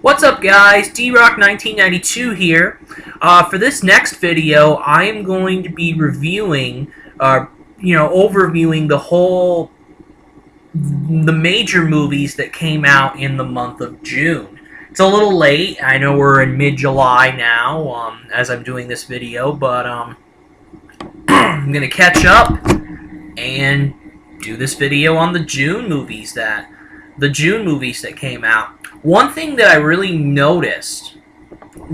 What's up, guys? D-Rock1992 here. For this next video, I am going to be reviewing, overviewing the major movies that came out in the month of June. It's a little late. I know we're in mid-July now, as I'm doing this video, but I'm gonna catch up and do this video on the June movies that came out. One thing that I really noticed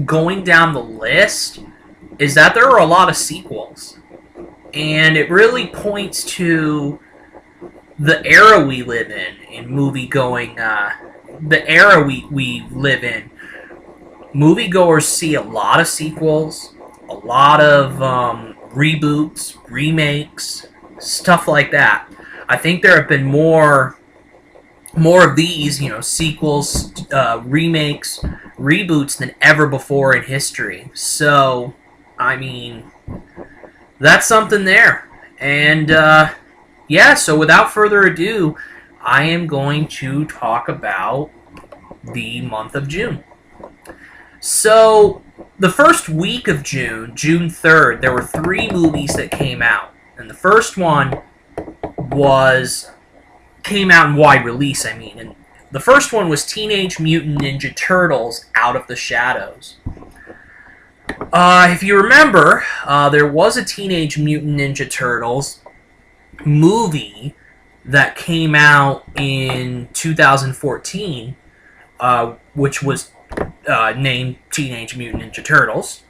going down the list is that there are a lot of sequels. And it really points to the era we live in movie-going, the era we live in. Moviegoers see a lot of sequels, a lot of reboots, remakes, stuff like that. I think there have been more of these, sequels, remakes, reboots than ever before in history. So, I mean, that's something there. And, yeah, so without further ado, I am going to talk about the month of June. So, the first week of June, June 3rd, there were 3 movies that came out. And the first one came out in wide release, and the first one was Teenage Mutant Ninja Turtles: Out of the Shadows. If you remember, there was a Teenage Mutant Ninja Turtles movie that came out in 2014, which was named Teenage Mutant Ninja Turtles.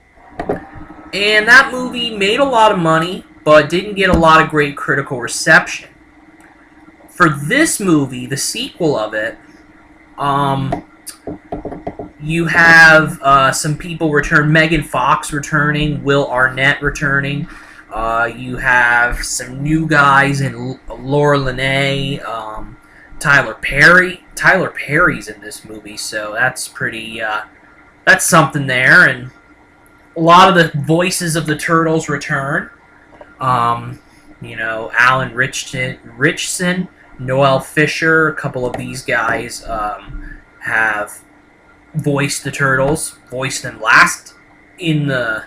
And that movie made a lot of money, but didn't get a lot of great critical reception. For this movie, the sequel of it, you have some people return. Megan Fox returning, Will Arnett returning. You have some new guys in Laura Linney, Tyler Perry. Tyler Perry's in this movie, so that's pretty. That's something there, and a lot of the voices of the Turtles return. Alan Ritchson, Noel Fisher, a couple of these guys have voiced the Turtles, voiced them in the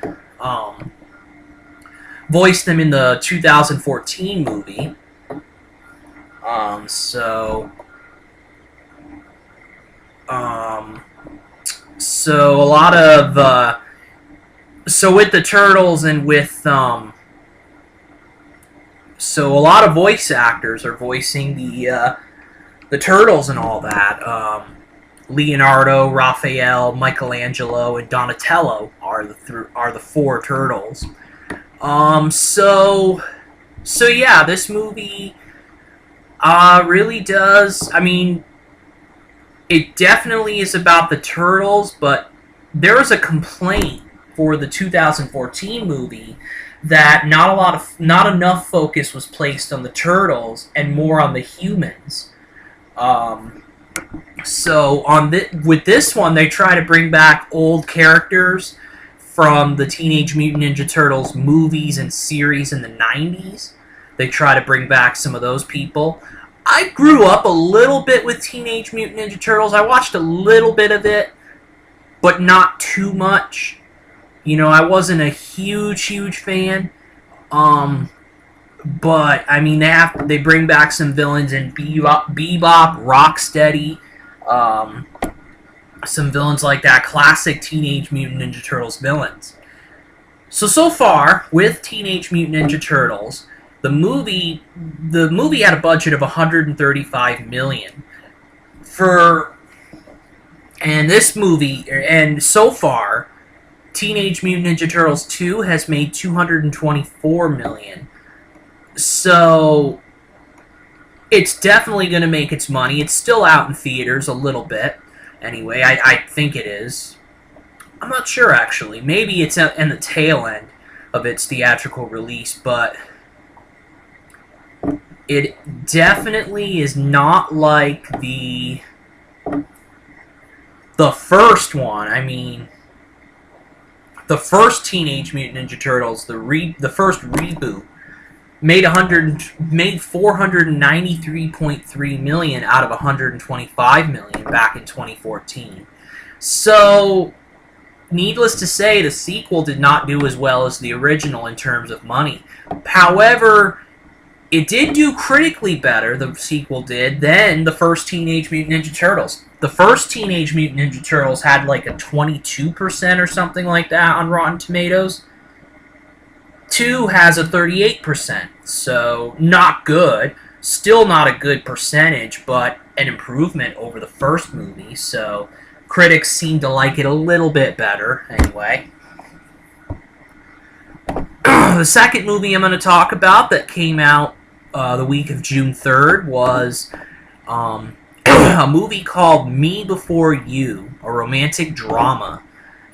2014 movie. So a lot of so with the Turtles and with so a lot of voice actors are voicing the Turtles and all that. Leonardo, Raphael, Michelangelo, and Donatello are the 4 Turtles. So yeah, this movie really does. I mean, it definitely is about the Turtles, but there was a complaint for the 2014 movie that not enough focus was placed on the Turtles and more on the humans. So with this one, they try to bring back old characters from the Teenage Mutant Ninja Turtles movies and series in the 90s. They try to bring back some of those people. I grew up a little bit with Teenage Mutant Ninja Turtles. I watched a little bit of it, but not too much. I wasn't a huge fan. But I mean, they bring back some villains in Bebop, Rocksteady, some villains like that, classic Teenage Mutant Ninja Turtles villains. So far with Teenage Mutant Ninja Turtles, the movie had a budget of $135 million and so far, Teenage Mutant Ninja Turtles 2 has made $224 million. So it's definitely going to make its money. It's still out in theaters a little bit. Anyway, I think it is. I'm not sure, actually. Maybe it's in the tail end of its theatrical release, but it definitely is not like the first one. I mean, the first Teenage Mutant Ninja Turtles, the first reboot, made $493.3 million out of $125 million back in 2014. So, needless to say, the sequel did not do as well as the original in terms of money. However, it did do critically better, the sequel did, than the first Teenage Mutant Ninja Turtles. The first Teenage Mutant Ninja Turtles had like a 22% or something like that on Rotten Tomatoes. 2 has a 38%, so not good. Still not a good percentage, but an improvement over the first movie, so critics seem to like it a little bit better, anyway. The second movie I'm going to talk about that came out the week of June 3rd was a movie called Me Before You, a romantic drama.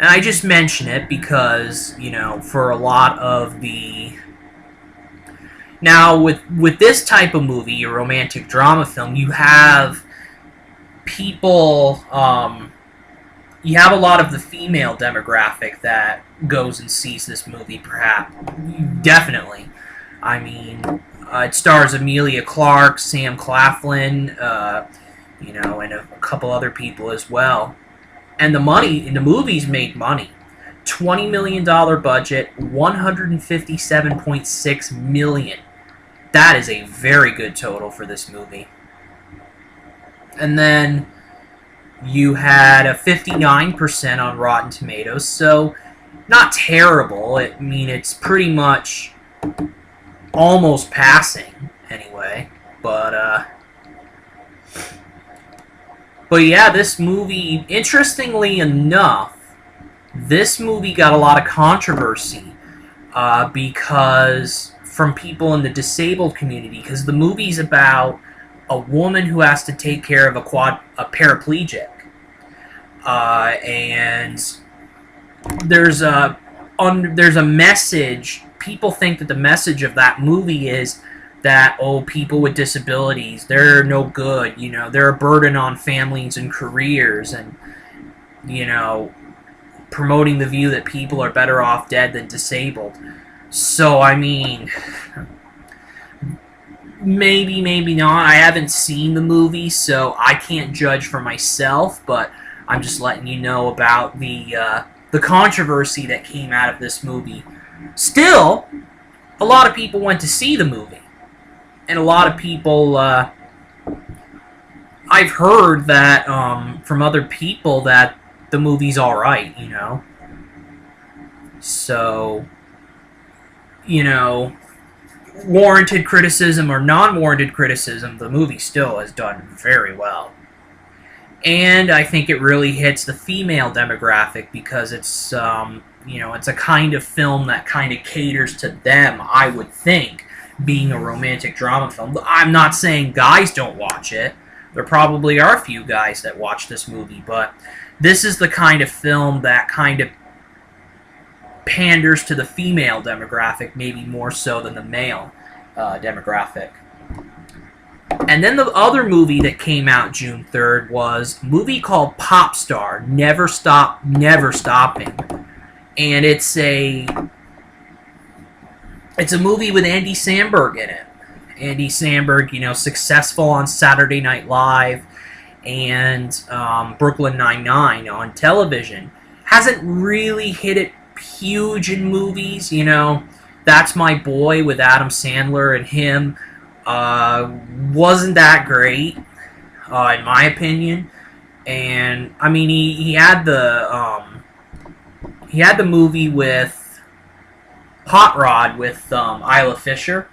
And I just mention it because, you know, for a lot of the... Now, with this type of movie, a romantic drama film, you have people... you have a lot of the female demographic that goes and sees this movie, perhaps. Definitely. I mean, it stars Emilia Clarke, Sam Claflin, you know, and a couple other people as well. And the movies made money. $20 million budget, $157.6 million. That is a very good total for this movie. And then you had a 59% on Rotten Tomatoes, so not terrible. I mean, it's pretty much almost passing, anyway. But yeah, this movie, interestingly enough, this movie got a lot of controversy because from people in the disabled community, because the movie's about a woman who has to take care of a paraplegic, and there's a message. People think that the message of that movie is that, oh, people with disabilities, they're no good, you know, they're a burden on families and careers, and, you know, promoting the view that people are better off dead than disabled. So, I mean, maybe, maybe not. I haven't seen the movie, so I can't judge for myself, but I'm just letting you know about the controversy that came out of this movie. Still, a lot of people went to see the movie. And a lot of people, I've heard that from other people that the movie's alright, you know. So, you know, warranted criticism or non-warranted criticism, the movie still has done very well. And I think it really hits the female demographic because it's, you know, it's a kind of film that kind of caters to them, I would think, being a romantic drama film. I'm not saying guys don't watch it. There probably are a few guys that watch this movie, but this is the kind of film that kind of panders to the female demographic, maybe more so than the male demographic. And then the other movie that came out June 3rd was a movie called Popstar, Never Stop, Never Stopping. And it's a movie with Andy Samberg in it. Andy Samberg, you know, successful on Saturday Night Live and Brooklyn Nine-Nine on television. Hasn't really hit it huge in movies, you know. That's My Boy with Adam Sandler and him wasn't that great, in my opinion. And I mean, he had the movie with Hot Rod with Isla Fisher.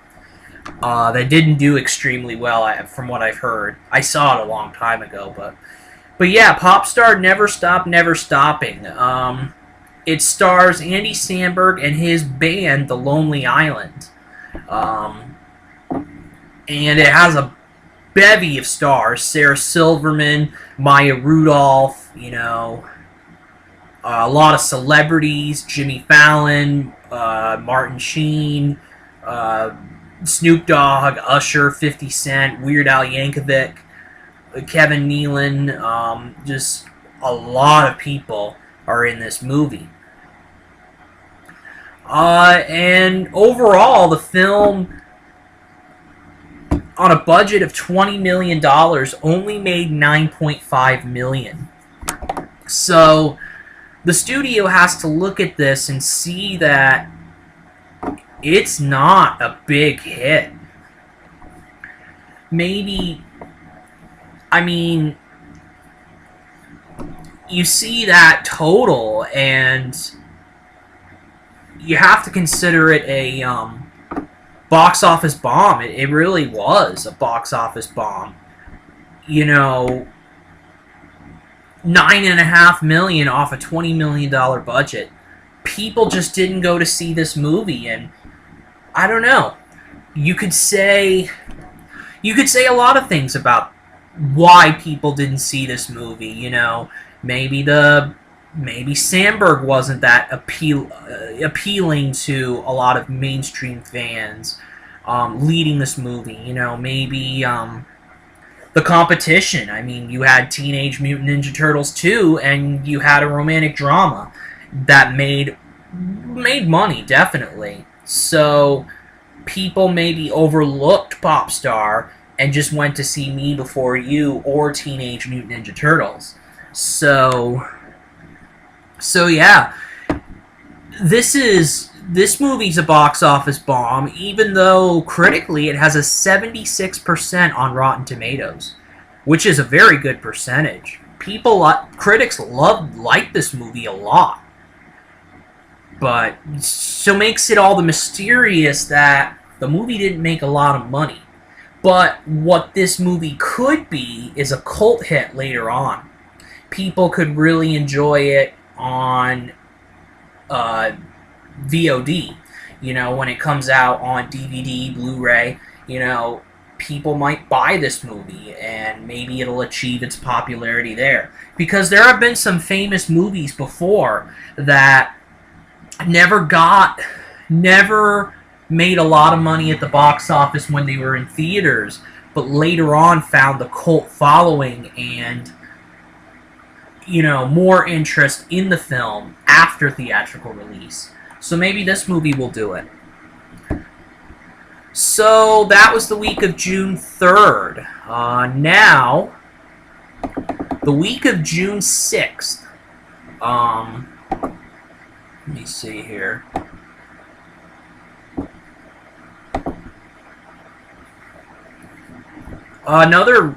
That didn't do extremely well, from what I've heard. I saw it a long time ago, but yeah, Popstar, Never Stop, Never Stopping. It stars Andy Samberg and his band, The Lonely Island. And it has a bevy of stars. Sarah Silverman, Maya Rudolph, you know, a lot of celebrities. Jimmy Fallon, Martin Sheen, Snoop Dogg, Usher, 50 Cent, Weird Al Yankovic, Kevin Nealon. Just a lot of people are in this movie. And overall, the film, on a budget of $20 million, only made $9.5 million. So the studio has to look at this and see that it's not a big hit. Maybe, I mean, you see that total, and you have to consider it a box office bomb. It really was a box office bomb. You know, $9.5 million off a $20 million budget. People just didn't go to see this movie, and I don't know. You could say a lot of things about why people didn't see this movie. You know, maybe Sandberg wasn't that appealing to a lot of mainstream fans leading this movie. You know, maybe the competition. I mean, you had Teenage Mutant Ninja Turtles 2, and you had a romantic drama that made money, definitely. So people maybe overlooked Popstar and just went to see Me Before You or Teenage Mutant Ninja Turtles. So yeah, this movie's a box office bomb, even though critically it has a 76% on Rotten Tomatoes, which is a very good percentage. Critics like this movie a lot. But so makes it all the mysterious that the movie didn't make a lot of money. But what this movie could be is a cult hit later on. People could really enjoy it on VOD. You know, when it comes out on DVD, Blu-ray, you know, people might buy this movie and maybe it'll achieve its popularity there. Because there have been some famous movies before that never made a lot of money at the box office when they were in theaters, but later on found the cult following and, you know, more interest in the film after theatrical release. So maybe this movie will do it. So that was the week of June 3rd. Now, the week of June 6th. Let me see here. Another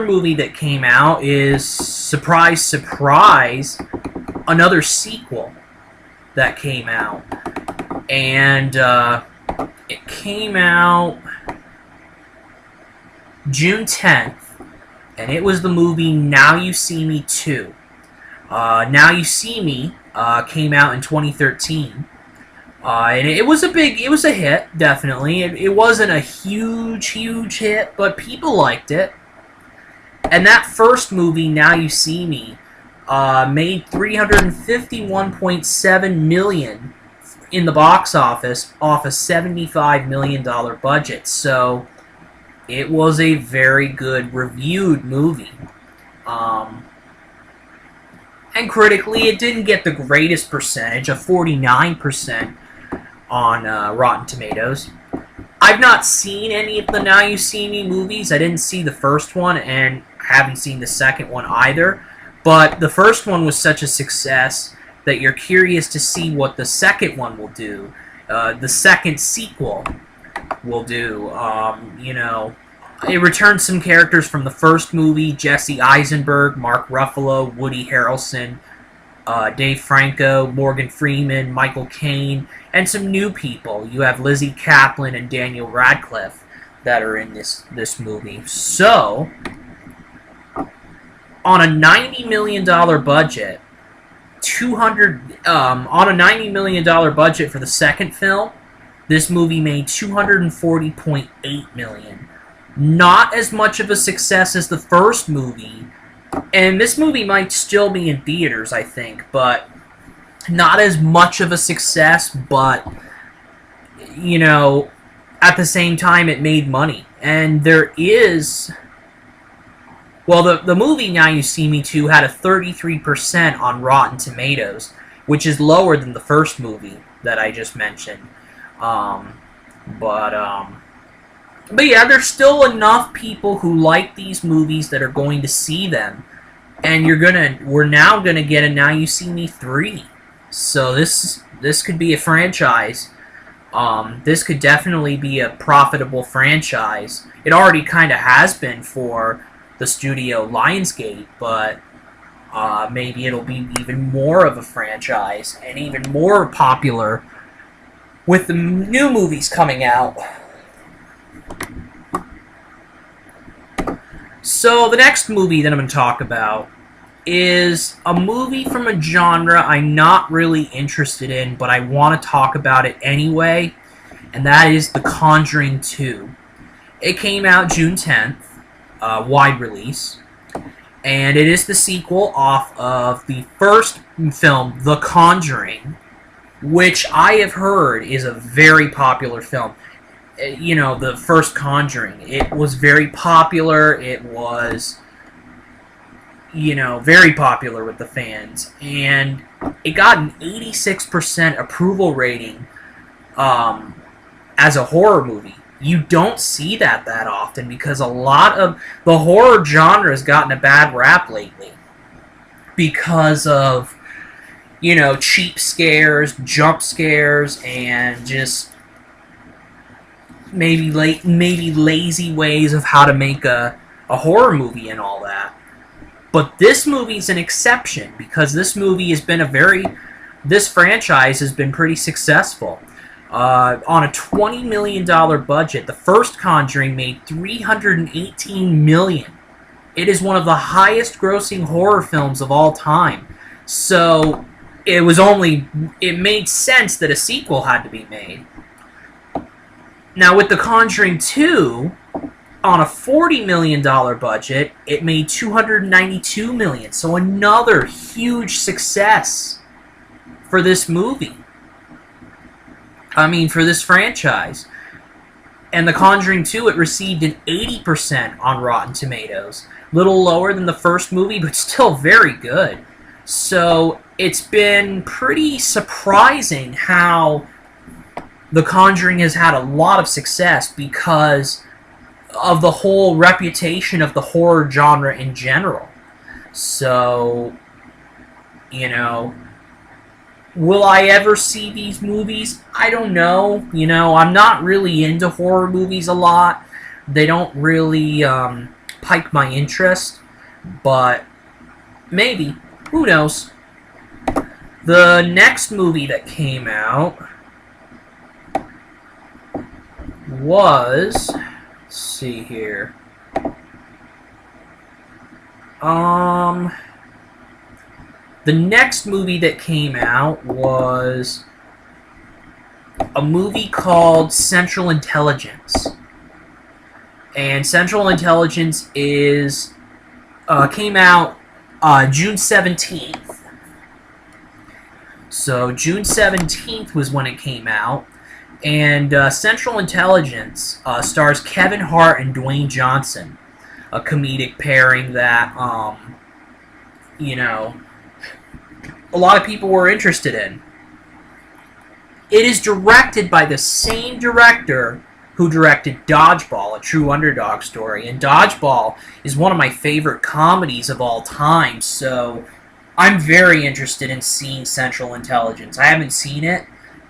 movie that came out is, surprise, surprise, another sequel that came out. And it came out June 10th, and it was the movie Now You See Me 2. Now You See Me came out in 2013. And it was a hit, definitely. It wasn't a huge hit, but people liked it. And that first movie, Now You See Me, made $351.7 million in the box office off a $75 million budget. So it was a very good reviewed movie. And critically, it didn't get the greatest percentage, a 49% on Rotten Tomatoes. I've not seen any of the Now You See Me movies. I didn't see the first one, and I haven't seen the second one either. But the first one was such a success that you're curious to see what the second one will do. The second sequel will do. You know, it returns some characters from the first movie: Jesse Eisenberg, Mark Ruffalo, Woody Harrelson, Dave Franco, Morgan Freeman, Michael Caine, and some new people. You have Lizzie Kaplan and Daniel Radcliffe that are in this movie. So, on a $90 million budget, on a $90 million budget for the second film, this movie made $240.8 million. Not as much of a success as the first movie, and this movie might still be in theaters, I think, but not as much of a success, but, you know, at the same time it made money. And there is... Well, the movie Now You See Me 2 had a 33% on Rotten Tomatoes, which is lower than the first movie that I just mentioned. But yeah, there's still enough people who like these movies that are going to see them. and we're now gonna get a Now You See Me 3. So this could be a franchise. This could definitely be a profitable franchise. It already kind of has been for the studio Lionsgate, but maybe it'll be even more of a franchise and even more popular with the new movies coming out. So the next movie that I'm going to talk about is a movie from a genre I'm not really interested in, but I want to talk about it anyway, and that is The Conjuring 2. It came out June 10th, wide release, and it is the sequel off of the first film, The Conjuring, which I have heard is a very popular film. You know, the first Conjuring. It was very popular. It was, you know, very popular with the fans. And it got an 86% approval rating as a horror movie. You don't see that often because a lot of the horror genre has gotten a bad rap lately because of, you know, cheap scares, jump scares, and just maybe lazy ways of how to make a horror movie and all that. But this movie's an exception because this movie has been this franchise has been pretty successful. On a $20 million budget, the first Conjuring made $318 million. It is one of the highest grossing horror films of all time. So it made sense that a sequel had to be made. Now, with The Conjuring 2, on a $40 million budget, it made $292 million. So another huge success for this movie. For this franchise. And The Conjuring 2, it received an 80% on Rotten Tomatoes. Little lower than the first movie, but still very good. So it's been pretty surprising how The Conjuring has had a lot of success because of the whole reputation of the horror genre in general. So, you know, will I ever see these movies? I don't know. You know, I'm not really into horror movies a lot. They don't really pique my interest, but maybe. Who knows? The next movie that came out was, let's see here. The next movie that came out was a movie called Central Intelligence. And Central Intelligence came out June 17th. So June 17th was when it came out. And Central Intelligence stars Kevin Hart and Dwayne Johnson, a comedic pairing that, you know, a lot of people were interested in. It is directed by the same director who directed Dodgeball, a true underdog story. And Dodgeball is one of my favorite comedies of all time, so I'm very interested in seeing Central Intelligence. I haven't seen it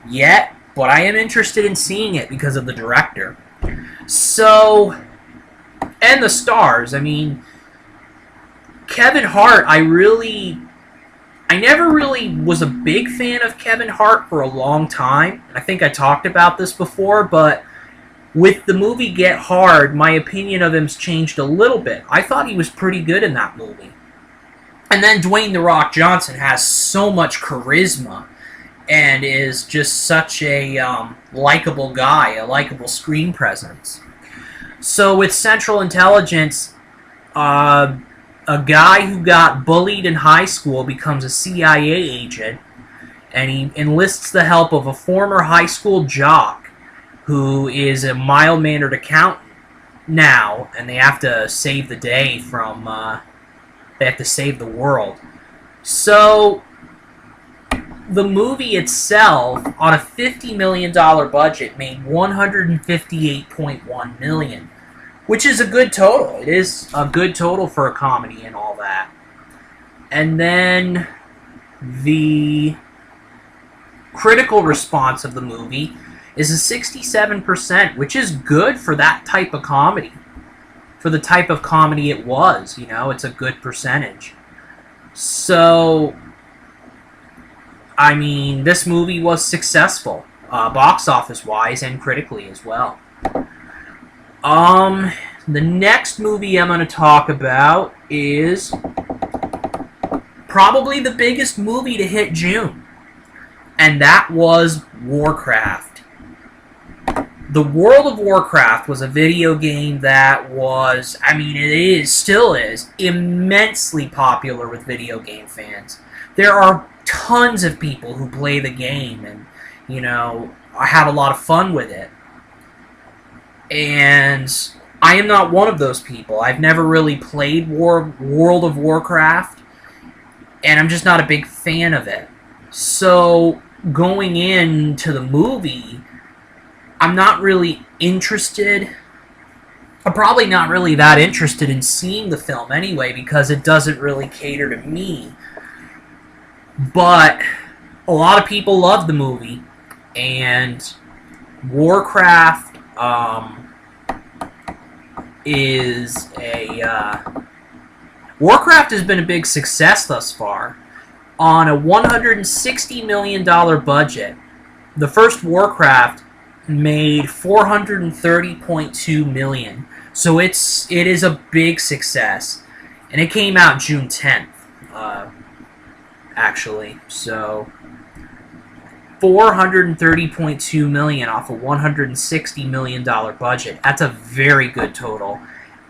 yet, but I am interested in seeing it because of the director. So, and the stars. Kevin Hart, I never really was a big fan of Kevin Hart for a long time. I think I talked about this before, but with the movie Get Hard, my opinion of him's changed a little bit. I thought he was pretty good in that movie. And then Dwayne "The Rock" Johnson has so much charisma and is just such a likable guy, a likable screen presence. So with Central Intelligence, a guy who got bullied in high school becomes a CIA agent, and he enlists the help of a former high school jock who is a mild-mannered accountant now, and they have to save the day from, they have to save the world. So, the movie itself, on a $50 million budget, made $158.1 million, which is a good total. It is a good total for a comedy and all that. And then the critical response of the movie is a 67%, which is good for that type of comedy. For the type of comedy it was, you know, it's a good percentage. So, I mean, this movie was successful, box office wise and critically as well. The next movie I'm going to talk about is probably the biggest movie to hit June, and that was Warcraft. The World of Warcraft was a video game that was, I mean, still is, immensely popular with video game fans. There are tons of people who play the game and, you know, have a lot of fun with it. And I am not one of those people. I've never really played World of Warcraft, and I'm just not a big fan of it. So, going into the movie, I'm not really interested. I'm probably not really that interested in seeing the film anyway, because it doesn't really cater to me. But a lot of people love the movie, and Warcraft Warcraft has been a big success thus far. On a $160 million budget, the first Warcraft made $430.2 million. So it is a big success, and it came out June 10th, actually. So $430.2 million off a $160 million budget. That's a very good total.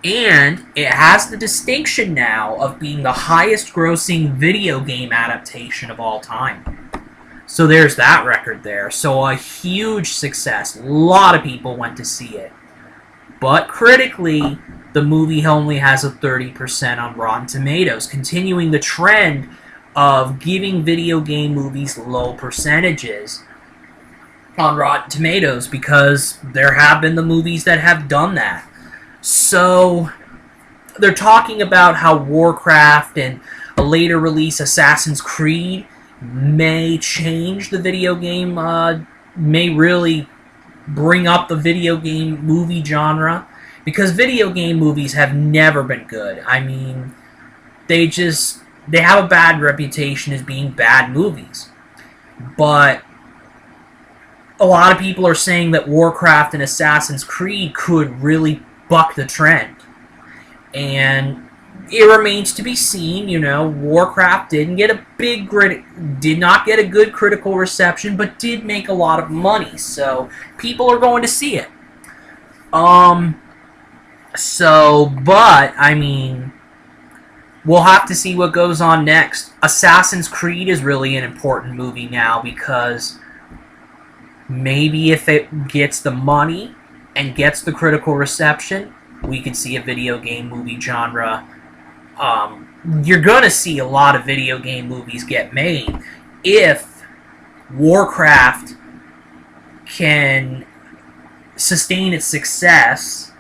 And it has the distinction now of being the highest grossing video game adaptation of all time. So there's that record there. So a huge success. A lot of people went to see it. But critically, the movie only has a 30% on Rotten Tomatoes, continuing the trend of giving video game movies low percentages on Rotten Tomatoes, because there have been the movies that have done that. So they're talking about how Warcraft and a later release Assassin's Creed may change the video game, may really bring up the video game movie genre, because video game movies have never been good. I mean, they have a bad reputation as being bad movies. But a lot of people are saying that Warcraft and Assassin's Creed could really buck the trend. And it remains to be seen. You know, Warcraft did not get a good critical reception, but did make a lot of money, so people are going to see it. But I mean, we'll have to see what goes on next. Assassin's Creed is really an important movie now, because maybe if it gets the money and gets the critical reception, we could see a video game movie genre. You're going to see a lot of video game movies get made if Warcraft can sustain its success.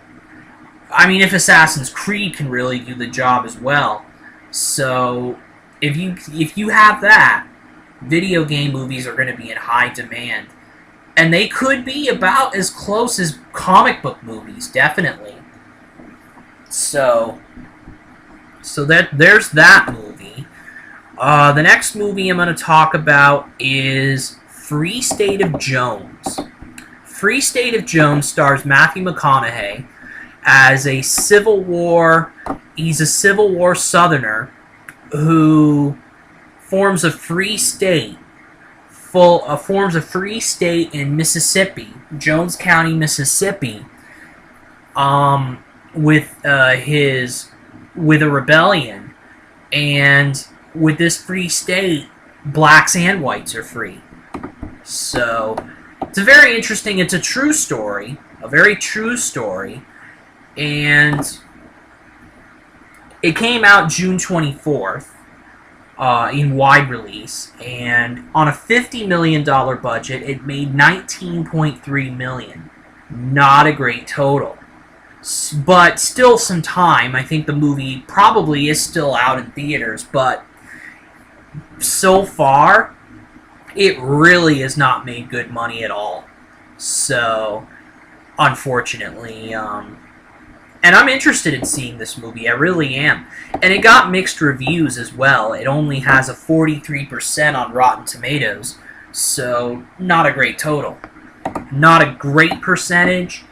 I mean, if Assassin's Creed can really do the job as well. So, if you have that, video game movies are going to be in high demand. And they could be about as close as comic book movies, definitely. So there's that movie. The next movie I'm going to talk about is Free State of Jones. Free State of Jones stars Matthew McConaughey as a Civil War Southerner who forms a free state in Mississippi, Jones County, Mississippi, with a rebellion. And with this free state, blacks and whites are free. So it's a very true story, a very true story, and it came out June 24th in wide release, and on a $50 million budget, it made $19.3 million. Not a great total, but still some time. I think the movie probably is still out in theaters, but so far, it really has not made good money at all. So, unfortunately, and I'm interested in seeing this movie. I really am. And it got mixed reviews as well. It only has a 43% on Rotten Tomatoes, so not a great total. Not a great percentage,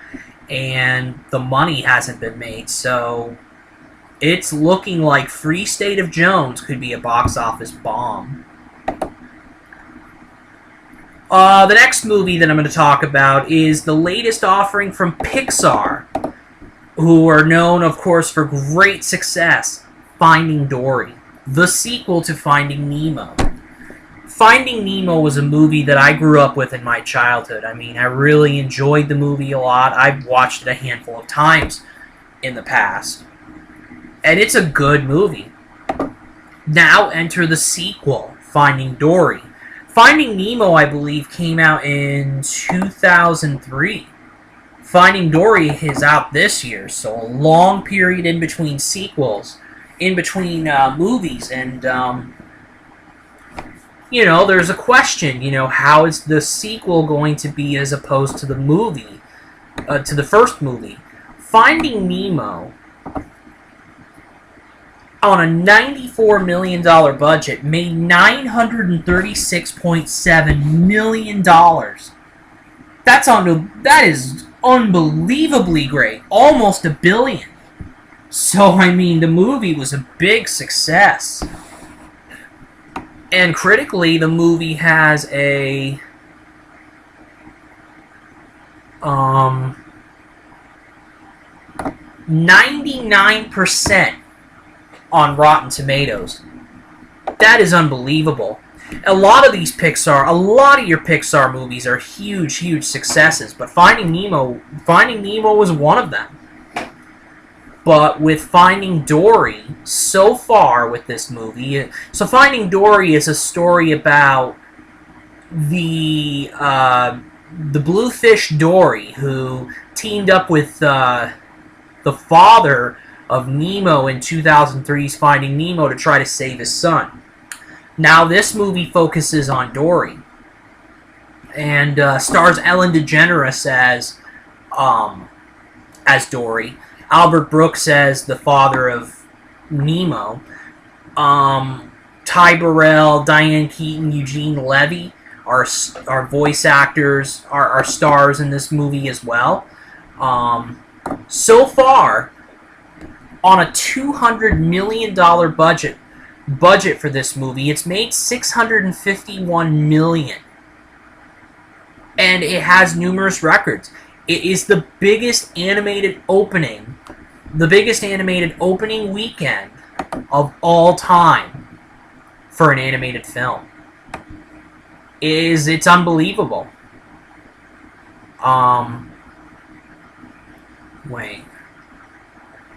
and the money hasn't been made, so it's looking like Free State of Jones could be a box office bomb. The next movie that I'm going to talk about is the latest offering from Pixar, who are known, of course, for great success, Finding Dory, the sequel to Finding Nemo. Finding Nemo was a movie that I grew up with in my childhood. I mean, I really enjoyed the movie a lot. I've watched it a handful of times in the past. And it's a good movie. Now enter the sequel, Finding Dory. Finding Nemo, I believe, came out in 2003. Finding Dory is out this year, so a long period in between sequels, in between movies, and, you know, there's a question, you know, how is the sequel going to be as opposed to the movie, to the first movie? Finding Nemo, on a $94 million budget, made $936.7 million. That is unbelievably great. Almost $1 billion. So, I mean, the movie was a big success. And critically, the movie has a 99% on Rotten Tomatoes. That is unbelievable. A lot of your Pixar movies are huge, huge successes, but Finding Nemo was one of them. But with Finding Dory, so far with this movie, so Finding Dory is a story about the bluefish Dory, who teamed up with the father of Nemo in 2003's Finding Nemo to try to save his son. Now this movie focuses on Dory, and stars Ellen DeGeneres as Dory, Albert Brooks as the father of Nemo, Ty Burrell, Diane Keaton, Eugene Levy are voice actors, are stars in this movie as well. So far, on a $200 million budget for this movie, it's made $651 million. And it has numerous records. It is the biggest animated opening weekend of all time for an animated film. It's unbelievable. Wait.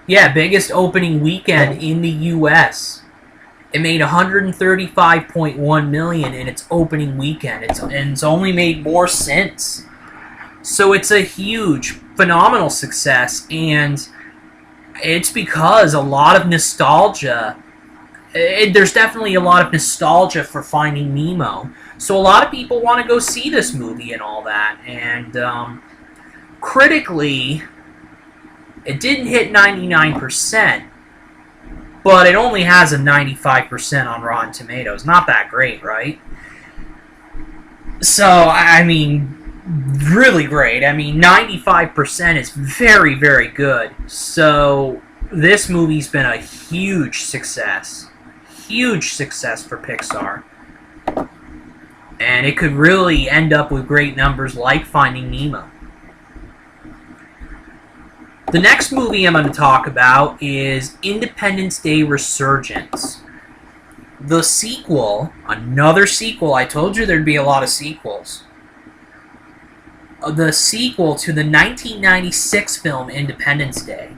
Yeah, biggest opening weekend in the U.S. It made $135.1 million in its opening weekend. It's only made more since. So it's a huge, phenomenal success, and it's because a lot of nostalgia. There's definitely a lot of nostalgia for Finding Nemo. So a lot of people want to go see this movie and all that. And critically, it didn't hit 99%, but it only has a 95% on Rotten Tomatoes. Not that great, right? So, I mean, really great. I mean, 95% is very, very good. So, this movie's been a huge success. Huge success for Pixar. And it could really end up with great numbers like Finding Nemo. The next movie I'm going to talk about is Independence Day Resurgence. The sequel, another sequel, I told you there'd be a lot of sequels. The sequel to the 1996 film Independence Day.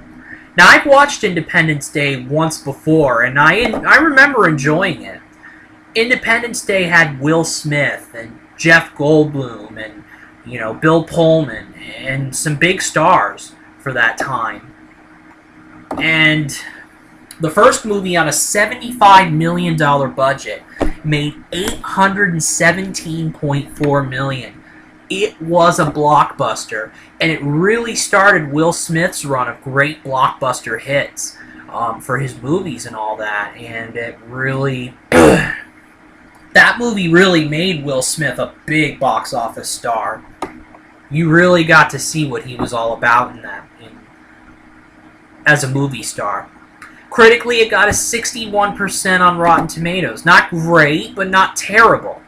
Now, I've watched Independence Day once before, and I remember enjoying it. Independence Day had Will Smith and Jeff Goldblum and, you know, Bill Pullman and some big stars for that time. And the first movie on a $75 million budget, made $817.4 million. It was a blockbuster, and it really started Will Smith's run of great blockbuster hits for his movies and all that, and it really... that movie really made Will Smith a big box office star. You really got to see what he was all about in that, as a movie star. Critically, it got a 61% on Rotten Tomatoes. Not great, but not terrible.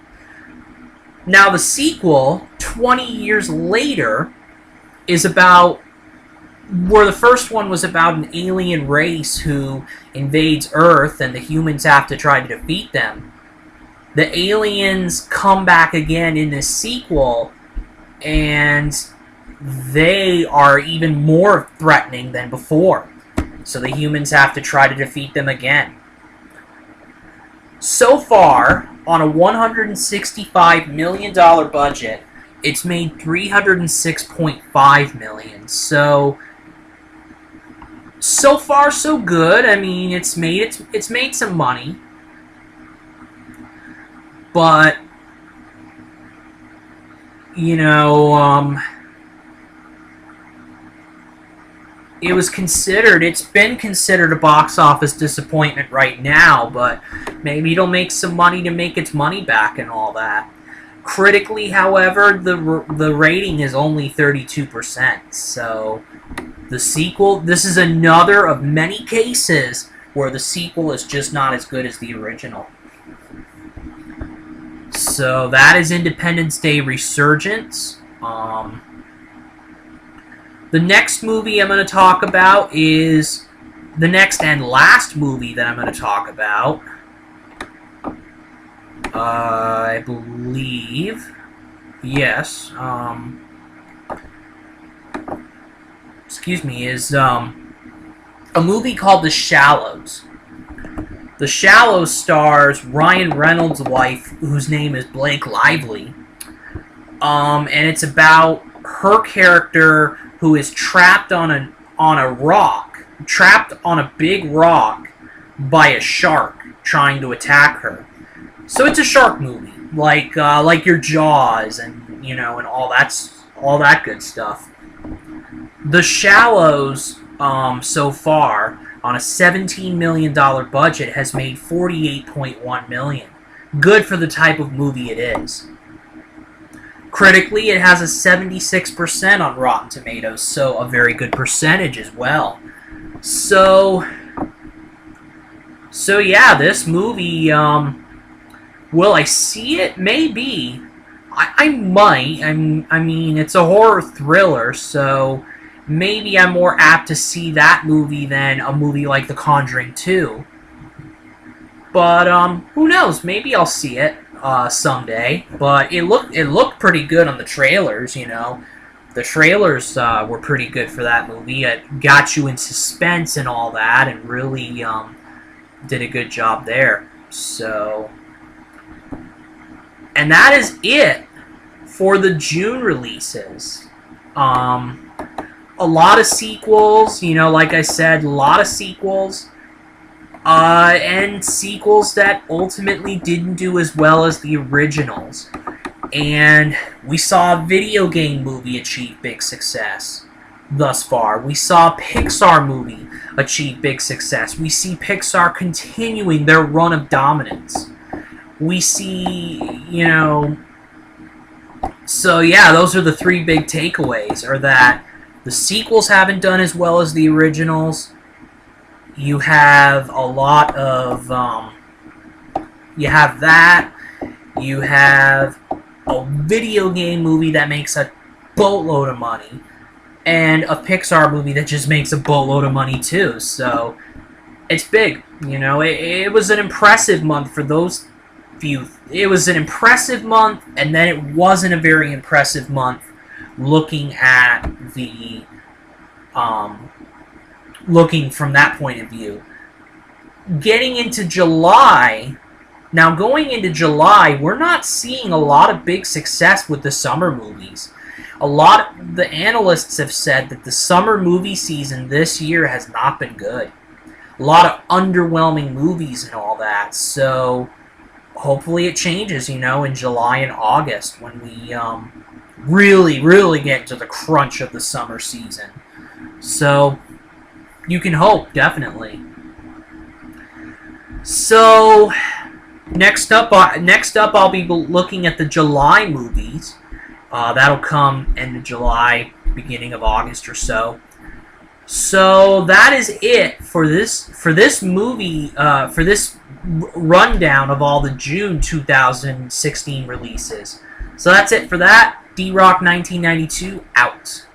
Now, the sequel, 20 years later, is about... where the first one was about an alien race who invades Earth and the humans have to try to defeat them. The aliens come back again in this sequel, and they are even more threatening than before. So the humans have to try to defeat them again. So far, on a $165 million budget, it's made $306.5 million. So far, so good. I mean, it's made some money. But, you know, it's been considered a box office disappointment right now, but maybe it'll make some money to make its money back and all that. Critically, however, the rating is only 32%, so the sequel, this is another of many cases where the sequel is just not as good as the original. So that is Independence Day Resurgence. The next movie I'm going to talk about is the next and last movie that I'm going to talk about. I believe, yes, excuse me, is a movie called The Shallows. The Shallows stars Ryan Reynolds' wife, whose name is Blake Lively, and it's about her character who is trapped on a big rock by a shark trying to attack her. So it's a shark movie, like your Jaws and and all that good stuff. The Shallows, so far on a $17 million budget has made $48.1 million. Good for the type of movie it is. Critically, it has a 76% on Rotten Tomatoes, so a very good percentage as well. So yeah, this movie, will I see it? Maybe. I might. I mean, it's a horror thriller, so maybe I'm more apt to see that movie than a movie like The Conjuring 2. But, who knows? Maybe I'll see it someday. But it looked pretty good on the trailers, The trailers were pretty good for that movie. It got you in suspense and all that, and really did a good job there. So... and that is it for the June releases. A lot of sequels, like I said, a lot of sequels. And sequels that ultimately didn't do as well as the originals. And we saw a video game movie achieve big success thus far. We saw a Pixar movie achieve big success. We see Pixar continuing their run of dominance. We see, so yeah, those are the three big takeaways, are that the sequels haven't done as well as the originals. You have a lot of, you have that. You have a video game movie that makes a boatload of money. And a Pixar movie that just makes a boatload of money too. So, it's big. It was an impressive month for those few. It was an impressive month, and then it wasn't a very impressive month looking at the, looking from that point of view. Getting into July, now going into July, we're not seeing a lot of big success with the summer movies. A lot of the analysts have said that the summer movie season this year has not been good. A lot of underwhelming movies and all that, so hopefully it changes, in July and August when we really, really get to the crunch of the summer season. So you can hope, definitely. So next up, I'll be looking at the July movies. That'll come end of July, beginning of August or so. So that is it for this movie for this rundown of all the June 2016 releases. So that's it for that. D-Rock 1992 out.